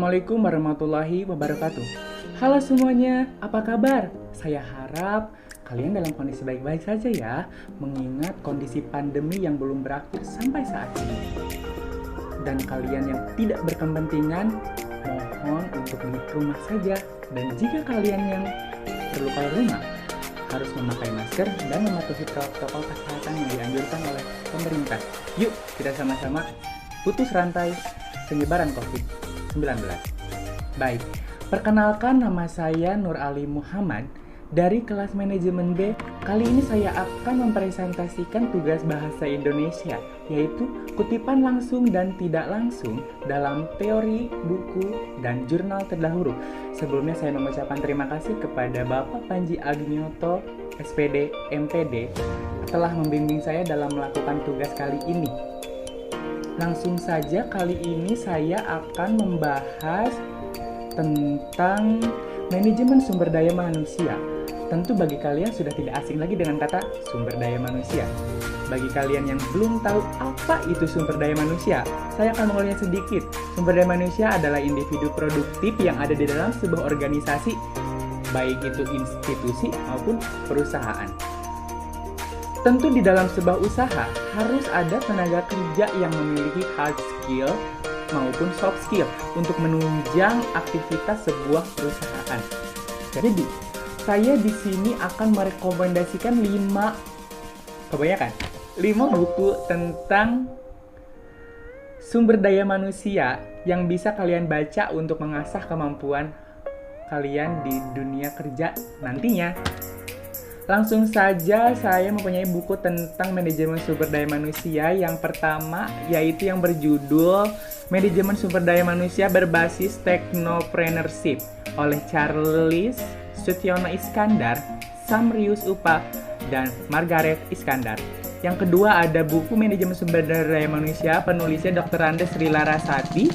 Assalamualaikum warahmatullahi wabarakatuh. Halo semuanya, apa kabar? Saya harap kalian dalam kondisi baik-baik saja ya, mengingat kondisi pandemi yang belum berakhir sampai saat ini. Dan kalian yang tidak berkepentingan, mohon untuk di rumah saja. Dan jika kalian yang perlu keluar rumah, harus memakai masker dan mematuhi protokol kesehatan yang dianjurkan oleh pemerintah. Yuk, kita sama-sama putus rantai penyebaran COVID-19. Baik, perkenalkan, nama saya Nur Ali Muhammad dari kelas manajemen B. Kali ini saya akan mempresentasikan tugas bahasa Indonesia, yaitu kutipan langsung dan tidak langsung dalam teori, buku, dan jurnal terdahulu. Sebelumnya saya mengucapkan terima kasih kepada Bapak Panji Aginyoto, SPD, MPD, telah membimbing saya dalam melakukan tugas kali ini. Langsung saja, kali ini saya akan membahas tentang manajemen sumber daya manusia. Tentu bagi kalian sudah tidak asing lagi dengan kata sumber daya manusia. Bagi kalian yang belum tahu apa itu sumber daya manusia, saya akan mengulasnya sedikit. Sumber daya manusia adalah individu produktif yang ada di dalam sebuah organisasi, baik itu institusi maupun perusahaan. Tentu di dalam sebuah usaha harus ada tenaga kerja yang memiliki hard skill maupun soft skill untuk menunjang aktivitas sebuah perusahaan. Jadi, saya di sini akan merekomendasikan 5 buku tentang sumber daya manusia yang bisa kalian baca untuk mengasah kemampuan kalian di dunia kerja nantinya. Langsung saja, saya mempunyai buku tentang manajemen sumber daya manusia. Yang pertama yaitu yang berjudul Manajemen Sumber Daya Manusia Berbasis Technopreneurship oleh Charles Sutyono Iskandar, Samrius Upa, dan Margaret Iskandar. Yang kedua ada buku Manajemen Sumber Daya Manusia, penulisnya Dr. Andes Sri Larasati.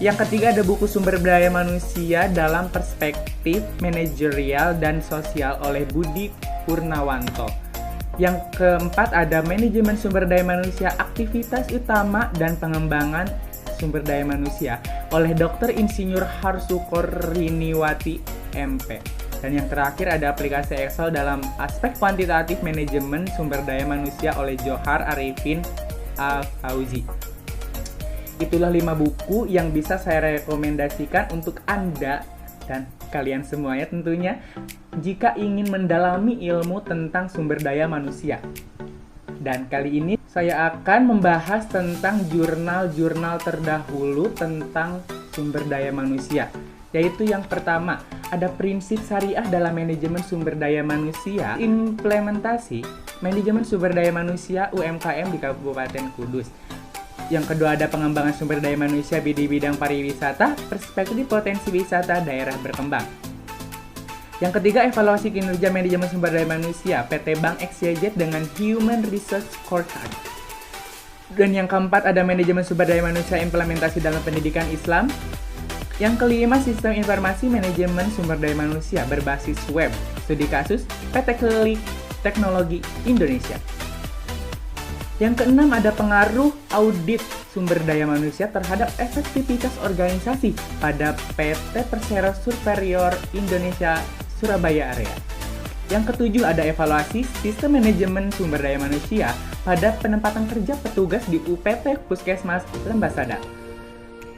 Yang ketiga ada buku Sumber Daya Manusia dalam Perspektif Manajerial dan Sosial oleh Budi Purnawanto. Yang keempat ada Manajemen Sumber Daya Manusia, Aktivitas Utama dan Pengembangan Sumber Daya Manusia oleh Dr. Insinyur Harsukoriniwati MP. Dan yang terakhir ada aplikasi Excel dalam aspek kuantitatif manajemen sumber daya manusia oleh Johar Arifin Al-Fauzi. Itulah 5 buku yang bisa saya rekomendasikan untuk Anda dan kalian semuanya tentunya jika ingin mendalami ilmu tentang sumber daya manusia. Dan kali ini saya akan membahas tentang jurnal-jurnal terdahulu tentang sumber daya manusia. Yaitu yang pertama, ada prinsip syariah dalam manajemen sumber daya manusia, implementasi manajemen sumber daya manusia UMKM di Kabupaten Kudus. Yang kedua ada pengembangan sumber daya manusia di bidang pariwisata, perspektif potensi wisata daerah berkembang. Yang ketiga evaluasi kinerja manajemen sumber daya manusia PT Bank XYZ dengan Human Resource Scorecard. Dan yang keempat ada manajemen sumber daya manusia implementasi dalam pendidikan Islam. Yang kelima sistem informasi manajemen sumber daya manusia berbasis web, studi kasus PT Klik Teknologi Indonesia. Yang keenam ada pengaruh audit sumber daya manusia terhadap efektivitas organisasi pada PT Persero Superior Indonesia Surabaya Area. Yang ketujuh ada evaluasi sistem manajemen sumber daya manusia pada penempatan kerja petugas di UPT Puskesmas Lembasada.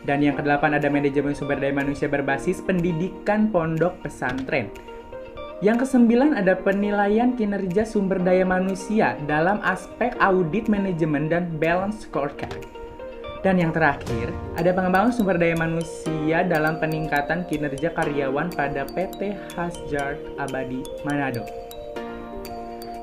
Dan yang kedelapan ada manajemen sumber daya manusia berbasis pendidikan pondok pesantren. Yang kesembilan ada penilaian kinerja sumber daya manusia dalam aspek audit manajemen dan balance scorecard. Dan yang terakhir, ada pengembangan sumber daya manusia dalam peningkatan kinerja karyawan pada PT Hasjard Abadi Manado.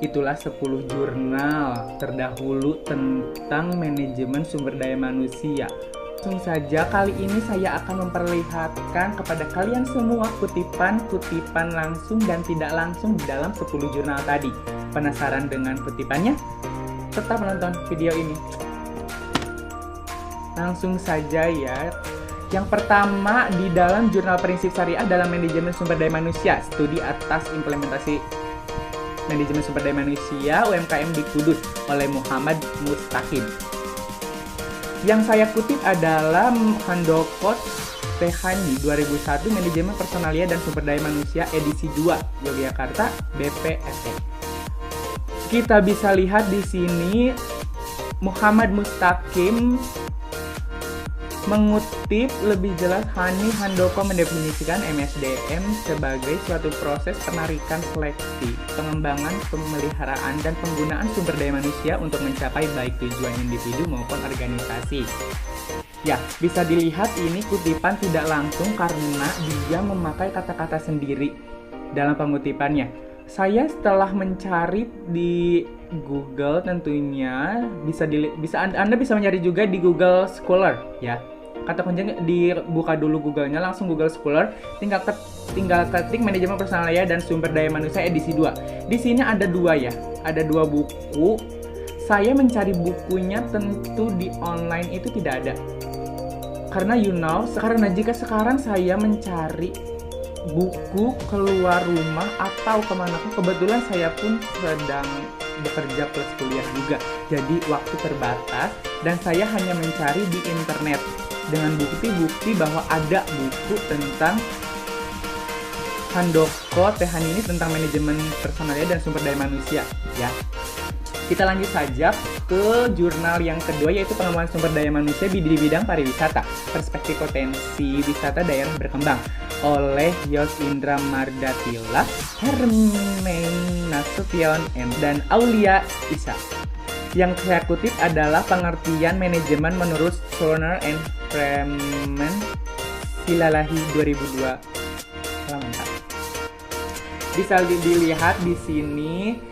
Itulah 10 jurnal terdahulu tentang manajemen sumber daya manusia. Langsung saja, kali ini saya akan memperlihatkan kepada kalian semua kutipan-kutipan langsung dan tidak langsung di dalam 10 jurnal tadi. Penasaran dengan kutipannya? Tetap menonton video ini. Langsung saja ya. Yang pertama di dalam jurnal prinsip syariah dalam manajemen sumber daya manusia, studi atas implementasi manajemen sumber daya manusia UMKM di Kudus oleh Muhammad Mustaqim. Yang saya kutip adalah Handoko Tehani 2001, Manajemen Personalia dan Sumber Daya Manusia edisi 2, Yogyakarta, BPSE. Kita bisa lihat di sini Muhammad Mustaqim mengutip lebih jelas, Hani Handoko mendefinisikan MSDM sebagai suatu proses penarikan seleksi, pengembangan, pemeliharaan, dan penggunaan sumber daya manusia untuk mencapai baik tujuan individu maupun organisasi. Ya, bisa dilihat ini kutipan tidak langsung karena dia memakai kata-kata sendiri dalam pengutipannya. Saya setelah mencari di Google tentunya Anda bisa mencari juga di Google Scholar ya. Kata kuncinya dibuka dulu Google-nya, langsung Google Scholar, tinggal ketik Manajemen Personalia dan Sumber Daya Manusia edisi 2. Di sini ada 2 ya, ada 2 buku. Saya mencari bukunya tentu di online itu tidak ada. Karena karena jika sekarang saya mencari buku keluar rumah atau kemanapun, kebetulan saya pun sedang bekerja plus kuliah juga, jadi waktu terbatas dan saya hanya mencari di internet dengan bukti-bukti bahwa ada buku tentang Handoko Tehani ini tentang manajemen personalia dan sumber daya manusia ya. Kita lanjut saja ke jurnal yang kedua, yaitu pengembangan sumber daya manusia di bidang pariwisata, perspektif potensi wisata daerah berkembang oleh Yos Indra Mardatila, Hermain Nasution, dan Aulia Isa. Yang saya kutip adalah pengertian manajemen menurut Stoner and Freeman, Silalahi 2002. Bisa dilihat di sini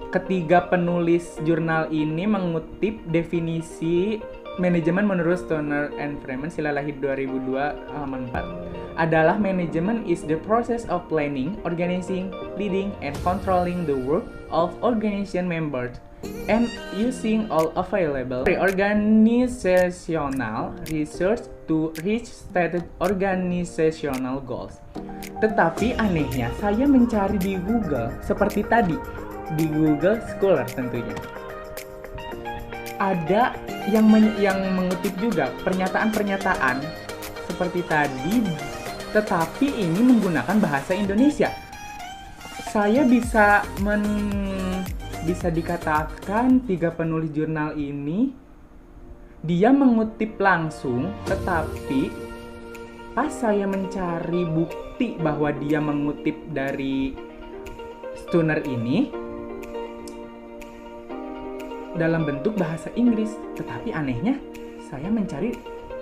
ketiga penulis jurnal ini mengutip definisi manajemen menurut Stoner and Freeman, Silalahi 2002 halaman 4. Adalah manajemen is the process of planning, organizing, leading, and controlling the work of organization members and using all available organizational resources to reach stated organizational goals. Tetapi anehnya, saya mencari di Google seperti tadi, di Google Scholar tentunya. Ada yang mengutip juga pernyataan-pernyataan seperti tadi, tetapi ini menggunakan bahasa Indonesia. Saya bisa dikatakan tiga penulis jurnal ini dia mengutip langsung, tetapi pas saya mencari bukti bahwa dia mengutip dari Stoner ini dalam bentuk bahasa Inggris, tetapi anehnya saya mencari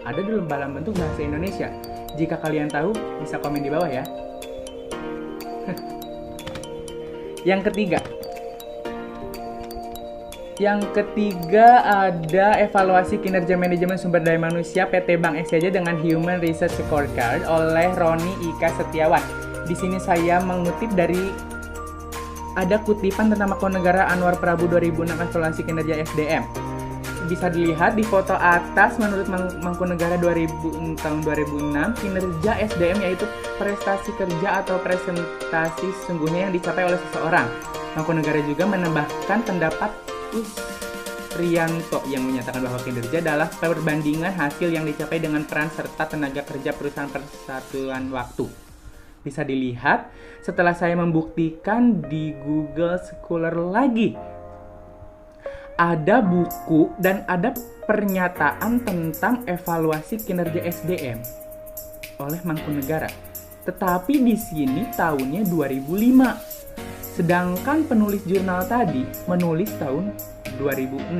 ada dalam bentuk bahasa Indonesia. Jika kalian tahu, bisa komen di bawah ya. Yang ketiga ada evaluasi kinerja manajemen sumber daya manusia PT Bank SCJ dengan Human Research Scorecard oleh Roni Ika Setiawan. Di sini saya mengutip dari ada kutipan tentang Mangkunegara Anwar Prabu 2006 evaluasi kinerja SDM. Bisa dilihat di foto atas, menurut Mangkunegara tahun 2006, kinerja SDM yaitu prestasi kerja atau presentasi sesungguhnya yang dicapai oleh seseorang. Mangkunegara juga menambahkan pendapat Prianto yang menyatakan bahwa kinerja adalah perbandingan hasil yang dicapai dengan peran serta tenaga kerja perusahaan persatuan waktu. Bisa dilihat setelah saya membuktikan di Google Scholar lagi. Ada buku dan ada pernyataan tentang evaluasi kinerja SDM oleh Mangkunegara. Tetapi di sini tahunnya 2005. Sedangkan penulis jurnal tadi menulis tahun 2006.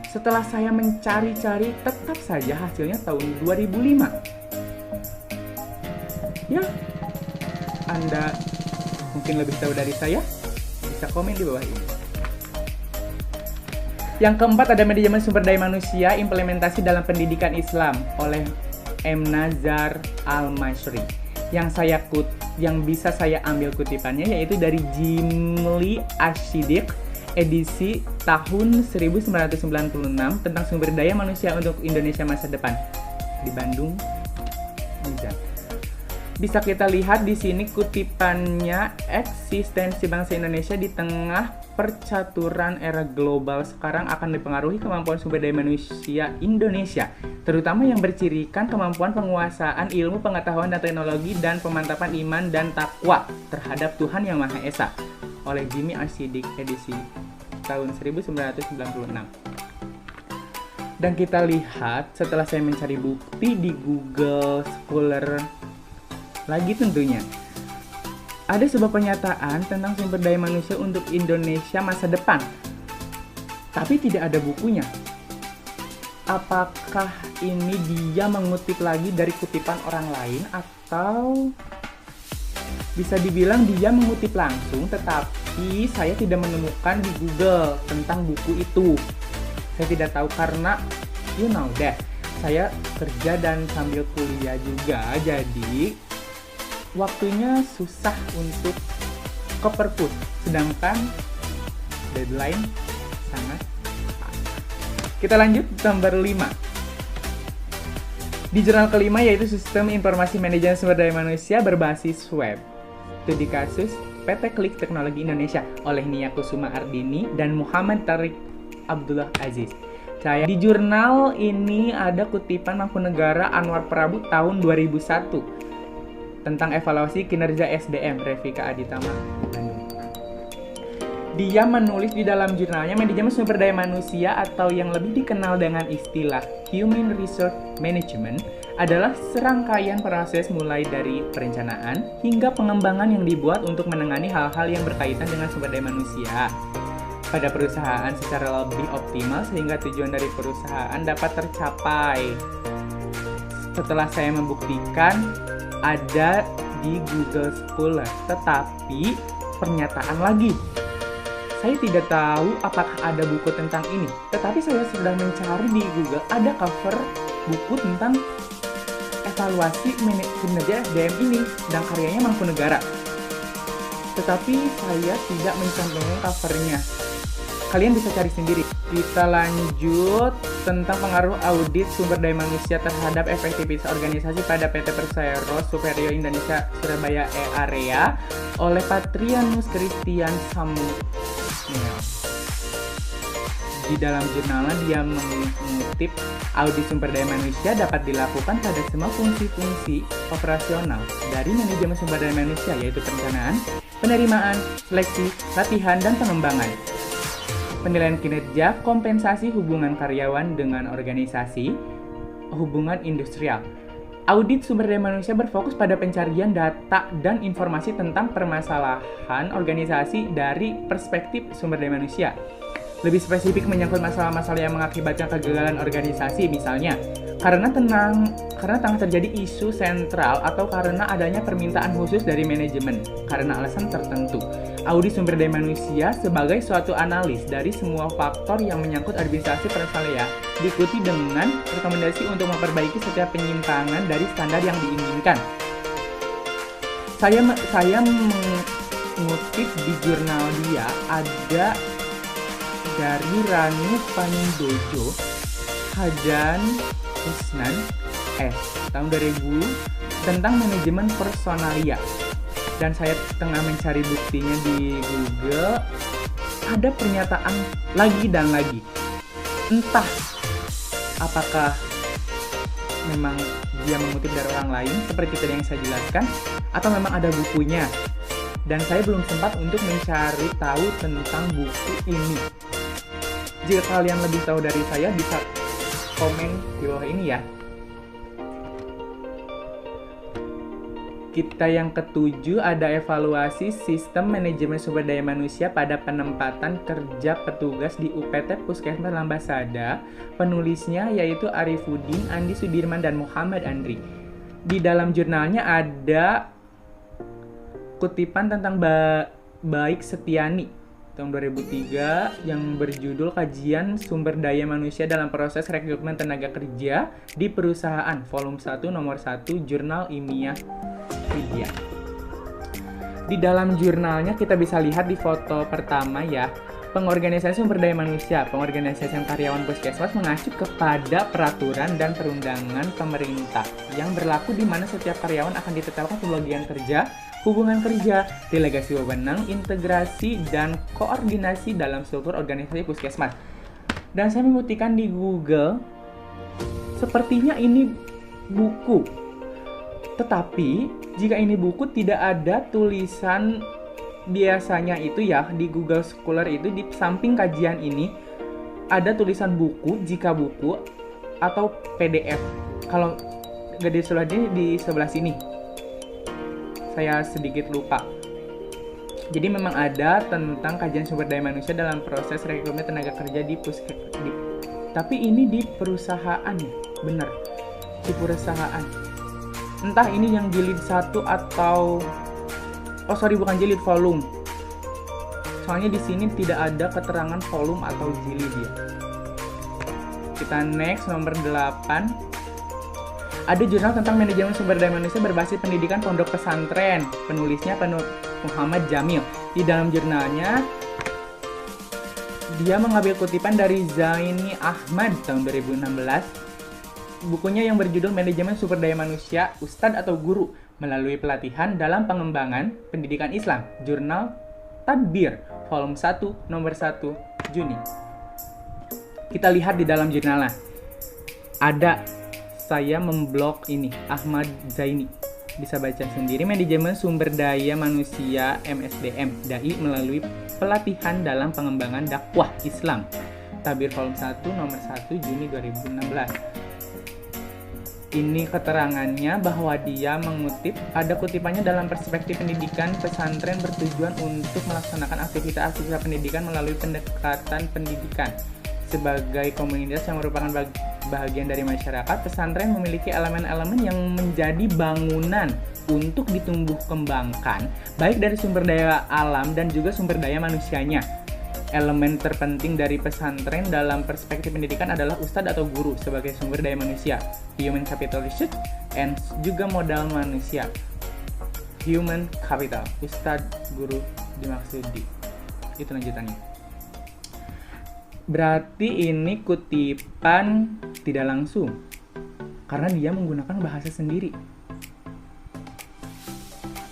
Setelah saya mencari-cari, tetap saja hasilnya tahun 2005. Ya, Anda mungkin lebih tahu dari saya, bisa komen di bawah ini. Yang keempat ada manajemen sumber daya manusia implementasi dalam pendidikan Islam oleh M. Nazar Al-Masri. Yang bisa saya ambil kutipannya yaitu dari Jimli Ashidik edisi tahun 1996 tentang sumber daya manusia untuk Indonesia masa depan di Bandung. Bisa kita lihat di sini kutipannya, eksistensi bangsa Indonesia di tengah percaturan era global sekarang akan dipengaruhi kemampuan sumber daya manusia Indonesia, terutama yang bercirikan kemampuan penguasaan ilmu pengetahuan dan teknologi dan pemantapan iman dan takwa terhadap Tuhan Yang Maha Esa oleh Jimmy R. Siddiq edisi tahun 1996. Dan kita lihat setelah saya mencari bukti di Google Scholar lagi tentunya, ada sebuah pernyataan tentang sumber daya manusia untuk Indonesia masa depan, tapi tidak ada bukunya. Apakah ini dia mengutip lagi dari kutipan orang lain, atau bisa dibilang dia mengutip langsung, tetapi saya tidak menemukan di Google tentang buku itu. Saya tidak tahu karena, you know that, saya kerja dan sambil kuliah juga, jadi waktunya susah untuk ke perpus, sedangkan deadline sangat padat. Kita lanjut nomor 5. Di jurnal kelima yaitu Sistem Informasi Manajemen Sumber Daya Manusia berbasis web. Studi kasus PT Klik Teknologi Indonesia oleh Nia Kusuma Ardini dan Muhammad Tarik Abdullah Aziz. Di jurnal ini ada kutipan Mangkunegara Anwar Prabu tahun 2001 tentang evaluasi kinerja SDM, Revika Aditama, Bandung. Dia menulis di dalam jurnalnya, manajemen sumber daya manusia atau yang lebih dikenal dengan istilah Human Resource Management adalah serangkaian proses mulai dari perencanaan hingga pengembangan yang dibuat untuk menangani hal-hal yang berkaitan dengan sumber daya manusia pada perusahaan secara lebih optimal sehingga tujuan dari perusahaan dapat tercapai. Setelah saya membuktikan ada di Google Scholar, tetapi pernyataan lagi. Saya tidak tahu apakah ada buku tentang ini, tetapi saya sudah mencari di Google, ada cover buku tentang evaluasi kinerja SDM ini dan karyanya Mangkunegara. Tetapi saya tidak mencantumkan covernya. Kalian bisa cari sendiri. Kita lanjut tentang pengaruh audit sumber daya manusia terhadap efektivitas organisasi pada PT Persero Superior Indonesia Surabaya Area oleh Patrianus Christian Samuel. Di dalam jurnalnya dia mengutip, audit sumber daya manusia dapat dilakukan pada semua fungsi-fungsi operasional dari manajemen sumber daya manusia, yaitu perencanaan, penerimaan, seleksi, latihan, dan pengembangan. Penilaian kinerja, kompensasi hubungan karyawan dengan organisasi, hubungan industrial. Audit sumber daya manusia berfokus pada pencarian data dan informasi tentang permasalahan organisasi dari perspektif sumber daya manusia. Lebih spesifik menyangkut masalah-masalah yang mengakibatkan kegagalan organisasi, misalnya karena tengah terjadi isu sentral atau karena adanya permintaan khusus dari manajemen karena alasan tertentu. Audit sumber daya manusia sebagai suatu analis dari semua faktor yang menyangkut administrasi persaliah diikuti dengan rekomendasi untuk memperbaiki setiap penyimpangan dari standar yang diinginkan. Saya mengutip di jurnal dia ada dari Ranu Panindojo, Hajan Husnan tahun 2000 tentang manajemen personalia. Dan saya tengah mencari buktinya di Google, ada pernyataan lagi dan lagi. Entah apakah memang dia mengutip dari orang lain seperti tadi yang saya jelaskan, atau memang ada bukunya. Dan saya belum sempat untuk mencari tahu tentang buku ini. Jika kalian lebih tahu dari saya, bisa komen di bawah ini ya. Kita yang ketujuh ada evaluasi sistem manajemen sumber daya manusia pada penempatan kerja petugas di UPT Puskesmas Lambasada. Penulisnya yaitu Arifuddin, Andi Sudirman, dan Muhammad Andri. Di dalam jurnalnya ada kutipan tentang Baik Setiani tahun 2003 yang berjudul Kajian Sumber Daya Manusia dalam Proses Rekrutmen Tenaga Kerja di Perusahaan, volume 1 nomor 1 Jurnal Ilmiah Widya. Di dalam jurnalnya kita bisa lihat di foto pertama ya, pengorganisasian sumber daya manusia, pengorganisasian karyawan puskesmas mengacu kepada peraturan dan perundangan pemerintah yang berlaku di mana setiap karyawan akan ditetapkan pembagian kerja, hubungan kerja, delegasi wewenang, integrasi, dan koordinasi dalam struktur organisasi puskesmas. Dan saya membuktikan di Google, sepertinya ini buku. Tetapi, jika ini buku tidak ada tulisan, biasanya itu ya, di Google Scholar itu di samping kajian ini, ada tulisan buku, jika buku, atau PDF. Kalau nggak di sebelah sini. Saya sedikit lupa. Jadi memang ada tentang kajian sumber daya manusia dalam proses rekrutmen tenaga kerja di tapi ini di perusahaan ya, bener, di perusahaan. Entah ini yang jilid 1 atau bukan jilid, volume. Soalnya di sini tidak ada keterangan volume atau jilid ya. Kita next, nomor 8. Ada jurnal tentang manajemen sumber daya manusia berbasis pendidikan pondok pesantren. Penulisnya Muhammad Jamil. Di dalam jurnalnya, dia mengambil kutipan dari Zaini Ahmad tahun 2016. Bukunya yang berjudul Manajemen Sumber Daya Manusia, Ustadz atau Guru melalui pelatihan dalam pengembangan pendidikan Islam. Jurnal Tadbir, volume 1, nomor 1, Juni. Kita lihat di dalam jurnalnya. Ada, saya memblok ini, Ahmad Zaini. Bisa baca sendiri, Manajemen Sumber Daya Manusia MSDM, DAI melalui pelatihan dalam pengembangan dakwah Islam. Tabir volume 1, nomor 1, Juni 2016. Ini keterangannya bahwa dia mengutip, ada kutipannya dalam perspektif pendidikan pesantren bertujuan untuk melaksanakan aktivitas-aktivitas pendidikan melalui pendekatan pendidikan. Sebagai komunitas yang merupakan bahagian dari masyarakat, pesantren memiliki elemen-elemen yang menjadi bangunan untuk ditumbuh kembangkan, baik dari sumber daya alam dan juga sumber daya manusianya. Elemen terpenting dari pesantren dalam perspektif pendidikan adalah ustadz atau guru sebagai sumber daya manusia, human capital research, and juga modal manusia, human capital. Ustadz, guru dimaksud di. Itu lanjutannya. Berarti ini kutipan tidak langsung, karena dia menggunakan bahasa sendiri.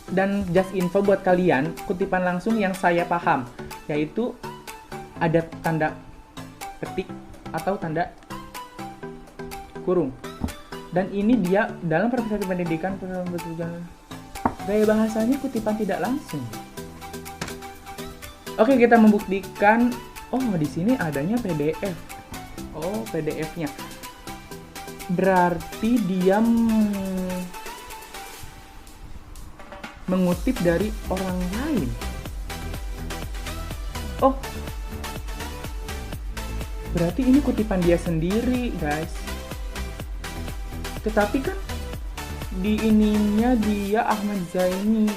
Dan just info buat kalian, kutipan langsung yang saya paham, yaitu ada tanda petik atau tanda kurung. Dan ini dia dalam perspektif pendidikan, gaya bahasanya kutipan tidak langsung. Oke, kita membuktikan. Oh, di sini adanya PDF. Oh, PDF-nya. Berarti dia mengutip dari orang lain. Oh, berarti ini kutipan dia sendiri, guys. Tetapi kan di ininya dia Ahmad Zaini.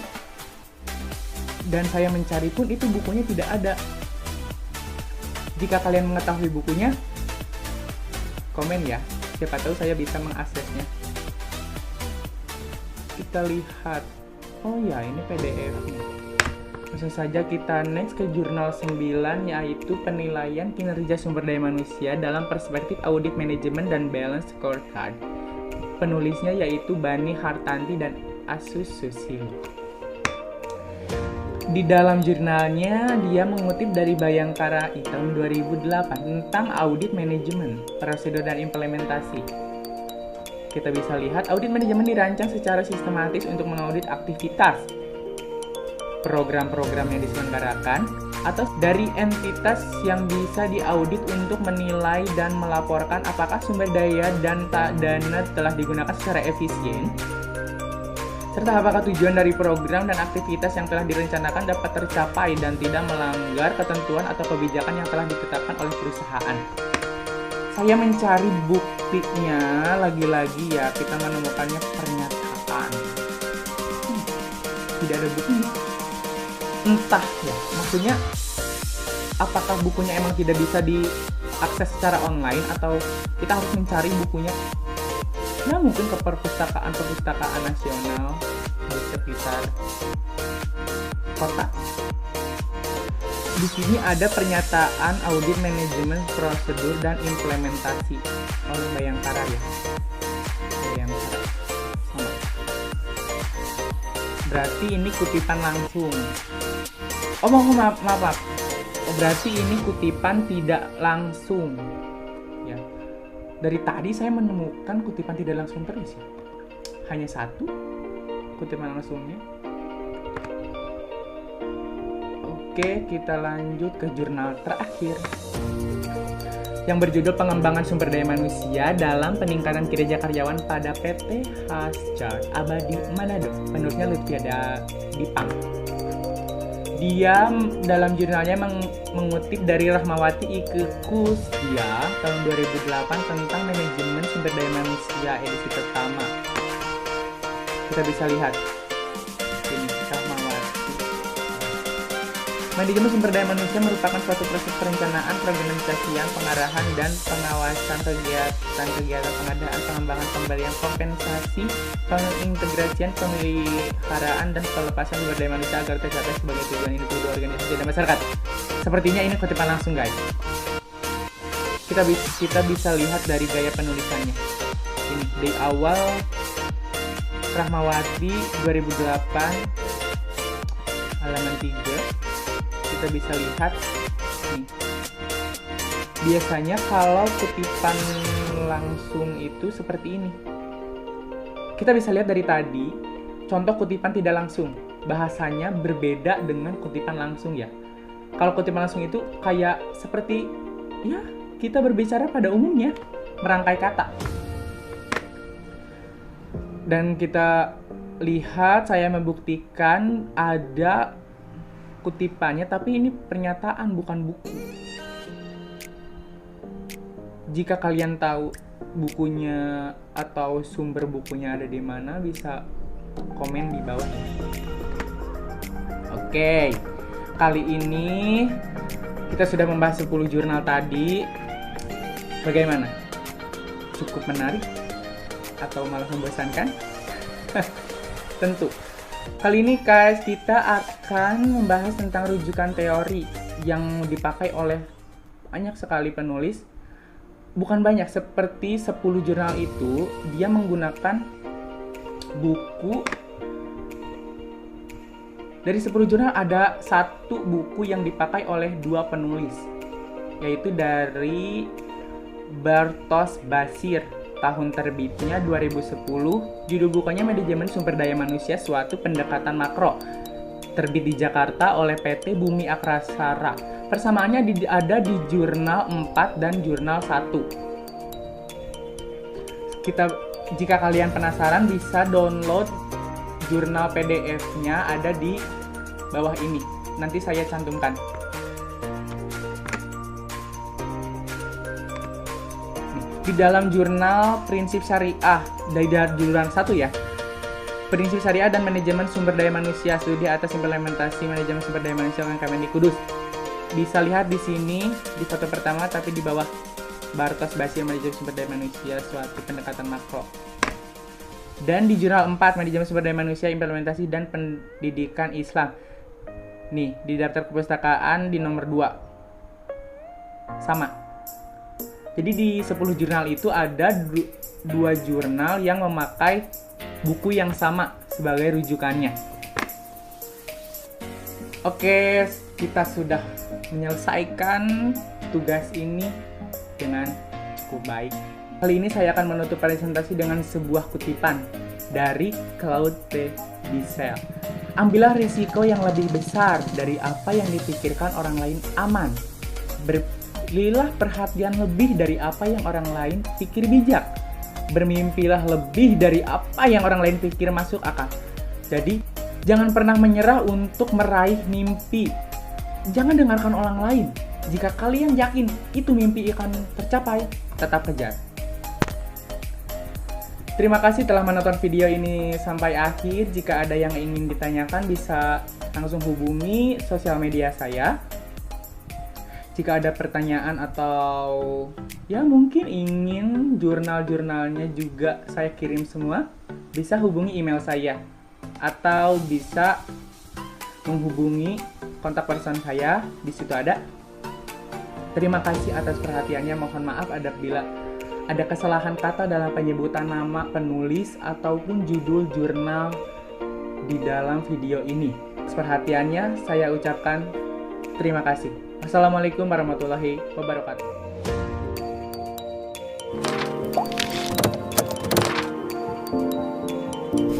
Dan saya mencari pun itu bukunya tidak ada. Jika kalian mengetahui bukunya, komen ya. Siapa tahu saya bisa mengaksesnya. Kita lihat. Oh ya, ini PDF-nya. Langsung saja kita next ke jurnal 9, yaitu penilaian kinerja sumber daya manusia dalam perspektif audit manajemen dan balance scorecard. Penulisnya yaitu Bani Hartanti dan Asus Susilo. Di dalam jurnalnya, dia mengutip dari Bayangkara tahun 2008 tentang audit manajemen, prosedur dan implementasi. Kita bisa lihat, audit manajemen dirancang secara sistematis untuk mengaudit aktivitas, program-program yang diselenggarakan, atau dari entitas yang bisa diaudit untuk menilai dan melaporkan apakah sumber daya dan dana telah digunakan secara efisien, serta apakah tujuan dari program dan aktivitas yang telah direncanakan dapat tercapai dan tidak melanggar ketentuan atau kebijakan yang telah ditetapkan oleh perusahaan. Saya mencari buktinya, lagi-lagi ya, kita menemukannya pernyataan. Tidak ada buktinya. Entah ya, maksudnya apakah bukunya emang tidak bisa diakses secara online atau kita harus mencari bukunya. Nah, mungkin ke perpustakaan nasional di sekitar kota. Di sini ada pernyataan audit manajemen prosedur dan implementasi oleh Bayangkara ya. Bayangkara. Sama. Berarti ini kutipan langsung. Oh, maaf. Oh, berarti ini kutipan tidak langsung. Ya. Dari tadi saya menemukan kutipan tidak langsung terus ya. Hanya satu kutipan langsungnya. Oke, kita lanjut ke jurnal terakhir yang berjudul Pengembangan Sumber Daya Manusia dalam Peningkatan Kinerja Karyawan pada PT Haschard Abadi Manado. Penulisnya Lutfiada Dipang. Dia dalam jurnalnya mengutip dari Rahmawati Ike Kusdia tahun 2008 tentang manajemen sumber daya manusia edisi pertama. Kita bisa lihat ini Rahmawati. Manajemen sumber daya manusia merupakan suatu proses perencanaan, peorganisasian, pengarahan, dan pengawasan kegiatan pengadaan, pengembangan, pemberian kompensasi, pengintegrasian, pemeliharaan, dan pelepasan sumber daya manusia agar tercapai sebagai tujuan individu, organisasi, dan masyarakat. Sepertinya ini kutipan langsung, guys. Kita bisa lihat dari gaya penulisannya. Ini di awal Rahmawati 2008 halaman 3. Kita bisa lihat nih. Biasanya kalau kutipan langsung itu seperti ini. Kita bisa lihat dari tadi contoh kutipan tidak langsung. Bahasanya berbeda dengan kutipan langsung ya. Kalau kutipan langsung itu kayak seperti ya kita berbicara pada umumnya, merangkai kata. Dan kita lihat saya membuktikan ada kutipannya, tapi ini pernyataan bukan buku. Jika kalian tahu bukunya atau sumber bukunya ada di mana, bisa komen di bawah. Oke, kali ini kita sudah membahas 10 jurnal tadi. Bagaimana? Cukup menarik? Atau malah membosankan? Tentu. Kali ini guys, kita akan membahas tentang rujukan teori yang dipakai oleh banyak sekali penulis. Bukan banyak, seperti 10 jurnal itu, dia menggunakan buku. Dari 10 jurnal ada satu buku yang dipakai oleh 2 penulis, yaitu dari Bartosz Basir. Tahun terbitnya 2010, judul bukunya Manajemen Sumber Daya Manusia Suatu Pendekatan Makro. Terbit di Jakarta oleh PT Bumi Aksara. Persamaannya ada di jurnal 4 dan jurnal 1. Jika kalian penasaran bisa download jurnal PDF-nya, ada di bawah ini. Nanti saya cantumkan. Di dalam jurnal Prinsip Syariah dari jurnal 1 ya. Prinsip Syariah dan Manajemen Sumber Daya Manusia, studi atas implementasi manajemen sumber daya manusia Kemendikbud. Bisa lihat di sini di foto pertama, tapi di bawah Bartosz Basir Manajemen Sumber Daya Manusia Suatu Pendekatan Makro. Dan di jurnal 4 Manajemen Sumber Daya Manusia Implementasi dan Pendidikan Islam. Nih, di daftar perpustakaan di nomor 2. Sama. Jadi di 10 jurnal itu ada 2 jurnal yang memakai buku yang sama sebagai rujukannya. Oke, kita sudah menyelesaikan tugas ini dengan cukup baik. Kali ini saya akan menutup presentasi dengan sebuah kutipan dari Claude P. Bissell. Ambillah risiko yang lebih besar dari apa yang dipikirkan orang lain aman. Berilah perhatian lebih dari apa yang orang lain pikir bijak. Bermimpilah lebih dari apa yang orang lain pikir masuk akal. Jadi, jangan pernah menyerah untuk meraih mimpi. Jangan dengarkan orang lain. Jika kalian yakin itu mimpi akan tercapai, tetap kejar. Terima kasih telah menonton video ini sampai akhir. Jika ada yang ingin ditanyakan, bisa langsung hubungi sosial media saya. Jika ada pertanyaan atau ya mungkin ingin jurnal-jurnalnya juga saya kirim semua, bisa hubungi email saya atau bisa menghubungi kontak person saya, di situ ada. Terima kasih atas perhatiannya. Mohon maaf apabila ada kesalahan kata dalam penyebutan nama penulis ataupun judul jurnal di dalam video ini. Perhatiannya saya ucapkan Terima kasih. Wassalamualaikum warahmatullahi wabarakatuh.